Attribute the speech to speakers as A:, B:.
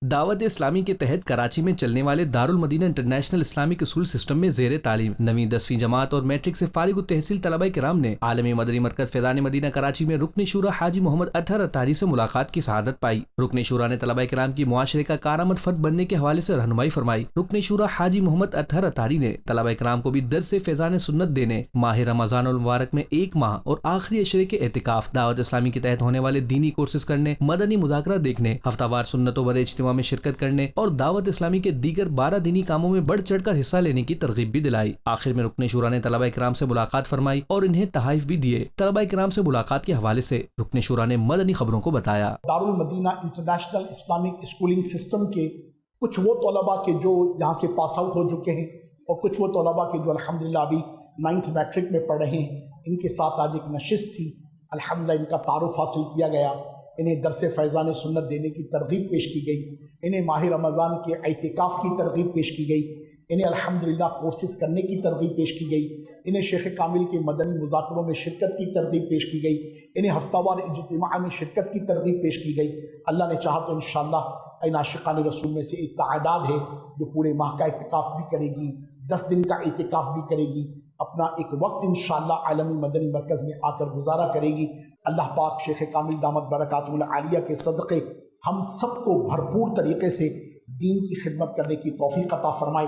A: دعوت اسلامی کے تحت کراچی میں چلنے والے Darul Madinah international Islamic school system میں زیر تعلیم 9ویں 10ویں جماعت اور میٹرک سے فارغ التحصیل طلباء کرام نے عالمی مدنی مرکز فیضان مدینہ کراچی میں رکن شورا حاجی محمد اطہر اتاری سے ملاقات کی سعادت پائی۔ رکن شورا نے طلباء کرام کی معاشرے کا کارآمد فرد بننے کے حوالے سے رہنمائی فرمائی۔ رکن شورا حاجی محمد اطہر اتاری نے طلباء کرام کو بھی درس فیضان سنت دینے، ماہ رمضان المبارک میں 1 ماہ اور آخری عشرے کے اعتکاف، دعوت اسلامی کے تحت ہونے والے دینی کورسز کرنے، مدنی مذاکرہ دیکھنے، ہفتہ وار سنتوں والے اجتماع میں شرکت کرنے اور دعوت اسلامی کے دیگر 12 دینی کاموں میں بڑھ چڑھ کر حصہ لینے کی ترغیب بھی دلائی۔ آخر میں رکن شورا نے طلباء کرام سے ملاقات فرمائی اور انہیں تحائف بھی دیے۔ طلباء کرام سے ملاقات کے حوالے سے رکن شورا نے مدنی خبروں کو بتایا۔
B: Darul Madinah international Islamic schooling system کے کچھ وہ طلباء کے جو یہاں سے پاس آؤٹ ہو چکے ہیں اور کچھ وہ طلباء کے جو الحمدللہ ابھی 9th میٹرک میں پڑھ رہے ہیں، ان کے ساتھ آج ایک نشست تھی۔ الحمدللہ ان کا تعارف حاصل کیا گیا، انہیں درس فیضان سنت دینے کی ترغیب پیش کی گئی، انہیں ماہ رمضان کے اعتکاف کی ترغیب پیش کی گئی، انہیں الحمدللہ کورسز کرنے کی ترغیب پیش کی گئی، انہیں شیخ کامل کے مدنی مذاکروں میں شرکت کی ترغیب پیش کی گئی، انہیں ہفتہ وار اجتماع میں شرکت کی ترغیب پیش کی گئی۔ اللہ نے چاہا تو انشاءاللہ ان عاشقان رسول میں سے ایک تعداد ہے جو پورے ماہ کا اعتکاف بھی کرے گی، 10 دن کا اعتکاف بھی کرے گی، اپنا ایک وقت انشاءاللہ عالمی مدنی مرکز میں آ کر گزارا کرے گی۔ اللہ پاک شیخ کامل دامت برکاتہ العالیہ کے صدقے ہم سب کو بھرپور طریقے سے دین کی خدمت کرنے کی توفیق عطا فرمائے۔